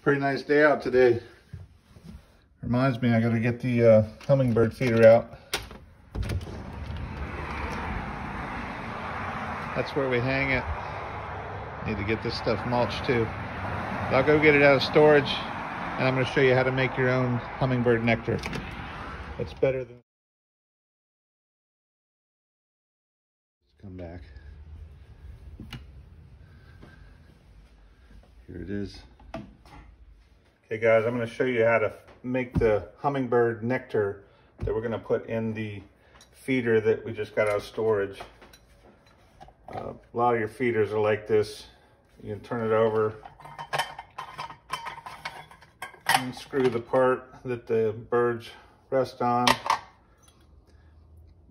Pretty nice day out today. Reminds me, I gotta get the hummingbird feeder out. That's where we hang it. Need to get this stuff mulched too. But I'll go get it out of storage, and I'm gonna show you how to make your own hummingbird nectar. It's better than... Let's come back. Here it is. Okay guys, I'm going to show you how to make the hummingbird nectar that we're going to put in the feeder that we just got out of storage. A lot of your feeders are like this. You can turn it over and screw the part that the birds rest on.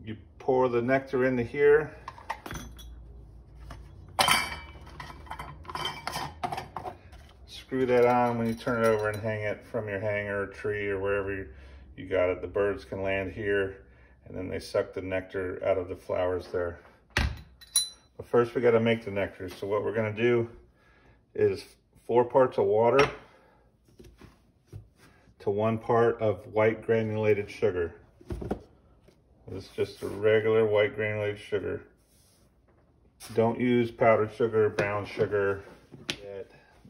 You pour the nectar into here. Screw that on. When you turn it over and hang it from your hanger or tree or wherever you got it, the birds can land here, and then they suck the nectar out of the flowers there. But first we got to make the nectar. So what we're going to do is 4 parts of water to 1 part of white granulated sugar. This is just a regular white granulated sugar. Don't use powdered sugar, brown sugar.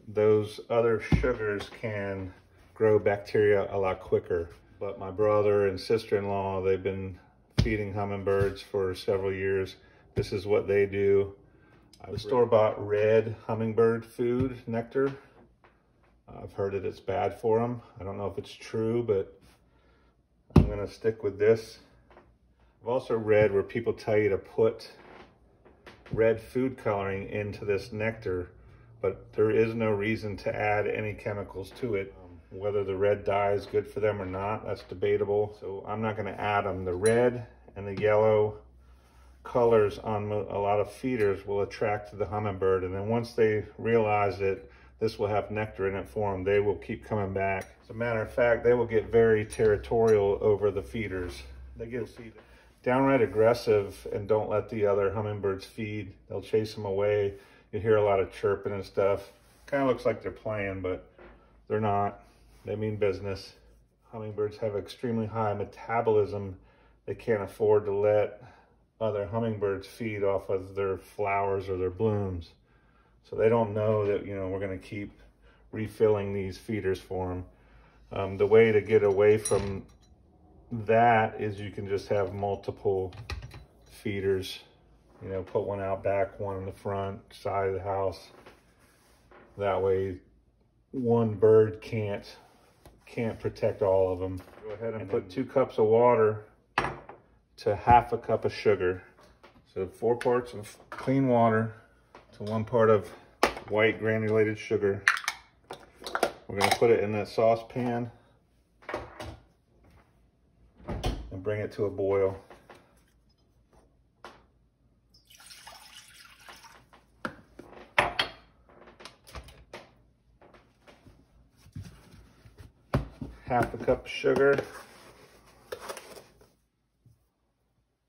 Those other sugars can grow bacteria a lot quicker. But my brother and sister-in-law, they've been feeding hummingbirds for several years. This is what they do. The store-bought red hummingbird food nectar. I've heard that it's bad for them. I don't know if it's true, but I'm gonna stick with this. I've also read where people tell you to put red food coloring into this nectar, but there is no reason to add any chemicals to it. Whether the red dye is good for them or not, that's debatable. So I'm not gonna add them. The red and the yellow colors on a lot of feeders will attract the hummingbird, and then once they realize that this will have nectar in it for them, they will keep coming back. As a matter of fact, they will get very territorial over the feeders. They get downright aggressive and don't let the other hummingbirds feed. They'll chase them away. You hear a lot of chirping and stuff. Kind of looks like they're playing, but they're not. They mean business. Hummingbirds have extremely high metabolism. They can't afford to let other hummingbirds feed off of their flowers or their blooms. So they don't know that, you know, we're going to keep refilling these feeders for them. The way to get away from that is you can just have multiple feeders. You know, put one out back, one in the front side of the house. That way, one bird can't protect all of them. Go ahead and put 2 cups of water to 1/2 cup of sugar. So 4 parts of clean water to 1 part of white granulated sugar. We're gonna put it in that saucepan and bring it to a boil. 1/2 cup of sugar,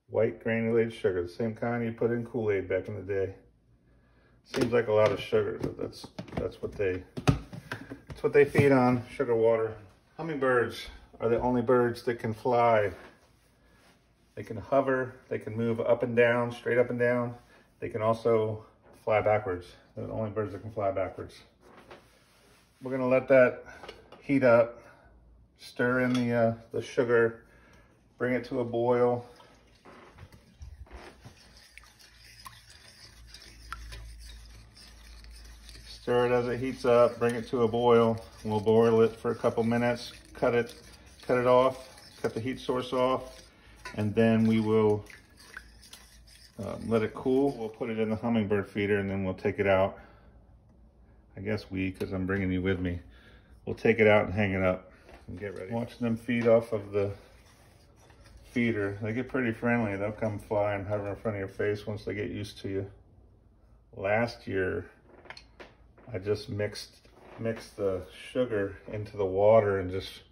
white granulated sugar, the same kind you put in Kool-Aid back in the day. Seems like a lot of sugar, but that's what they feed on, sugar water. Hummingbirds are the only birds that can fly. They can hover, they can move up and down, straight up and down. They can also fly backwards. They're the only birds that can fly backwards. We're gonna let that heat up. Stir in the sugar, bring it to a boil. Stir it as it heats up, bring it to a boil. We'll boil it for a couple minutes, cut it off, cut the heat source off, and then we will let it cool. We'll put it in the hummingbird feeder, and then we'll take it out. I guess because I'm bringing you with me. We'll take it out and hang it up. And get ready. Watch them feed off of the feeder. They get pretty friendly. They'll come fly and hover in front of your face once they get used to you. Last year, I just mixed the sugar into the water and just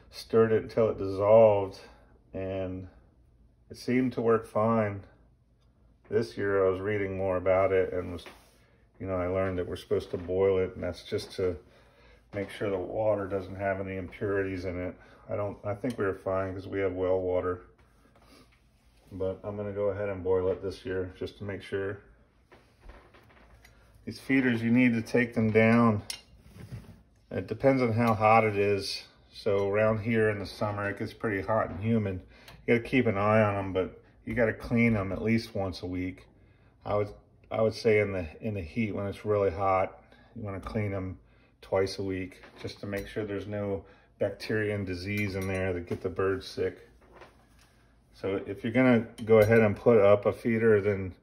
stirred it until it dissolved, and it seemed to work fine. This year I was reading more about it and I learned that we're supposed to boil it, and that's just to make sure the water doesn't have any impurities in it. I think we were fine because we have well water. But I'm gonna go ahead and boil it this year just to make sure. These feeders, you need to take them down. It depends on how hot it is. So around here in the summer, it gets pretty hot and humid. You gotta keep an eye on them, but you gotta clean them at least once a week. I would say in the heat, when it's really hot, you wanna clean them twice a week just to make sure there's no bacteria and disease in there that get the birds sick. So if you're gonna go ahead and put up a feeder, then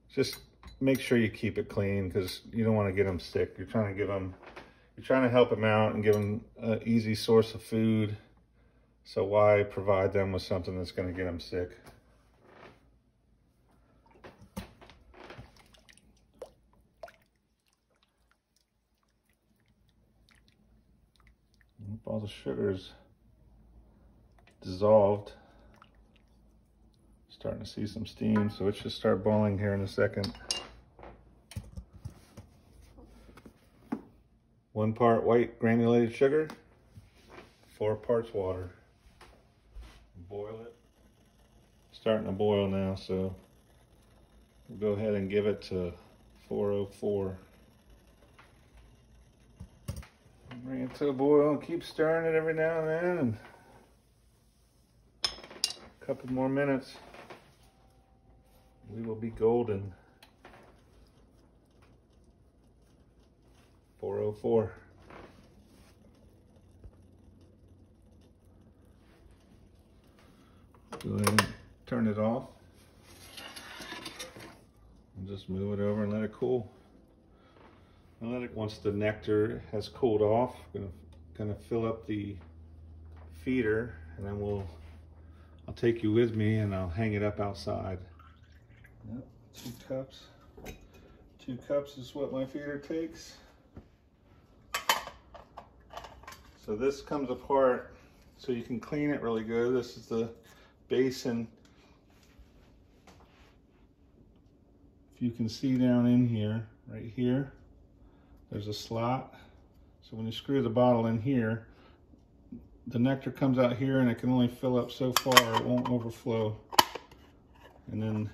just make sure you keep it clean, because you don't want to get them sick. You're trying to help them out and give them an easy source of food. So why provide them with something that's going to get them sick? All the sugar's dissolved. Starting to see some steam, so it should start boiling here in a second. 1 part white granulated sugar, 4 parts water. Boil it. Starting to boil now, so we'll go ahead and give it to 404. Bring it to a boil and keep stirring it every now and then. And a couple more minutes. We will be golden. 404. Go ahead and turn it off. And just move it over and let it cool. And let it, once the nectar has cooled off, I'm gonna fill up the feeder, and then I'll take you with me and I'll hang it up outside. Yep, 2 cups. 2 cups is what my feeder takes. So this comes apart so you can clean it really good. This is the basin. If you can see down in here, right here, there's a slot. So when you screw the bottle in here, the nectar comes out here and it can only fill up so far, it won't overflow. And then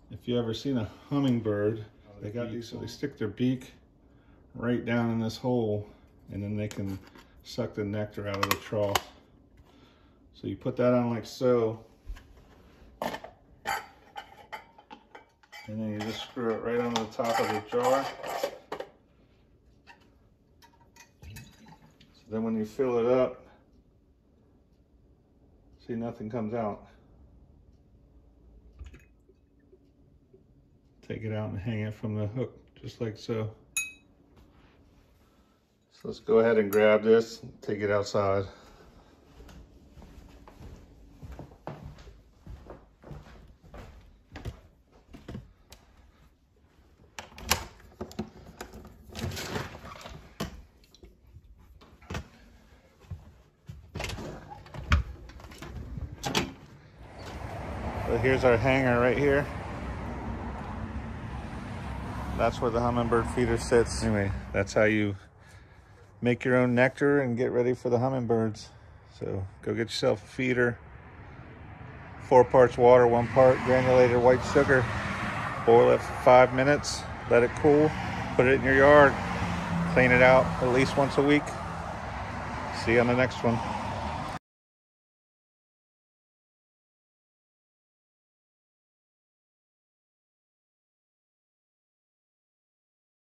if you ever seen a hummingbird, they got these, so they stick their beak right down in this hole, and then they can suck the nectar out of the trough. So you put that on like so, and then you just screw it right on the top of the jar. So then when you fill it up, see, nothing comes out. Take it out and hang it from the hook, just like so. So let's go ahead and grab this and take it outside. So here's our hanger right here. That's where the hummingbird feeder sits. Anyway, that's how you make your own nectar and get ready for the hummingbirds. So go get yourself a feeder. 4 parts water, 1 part granulated white sugar. Boil it for 5 minutes, let it cool, put it in your yard, clean it out at least once a week. See you on the next one.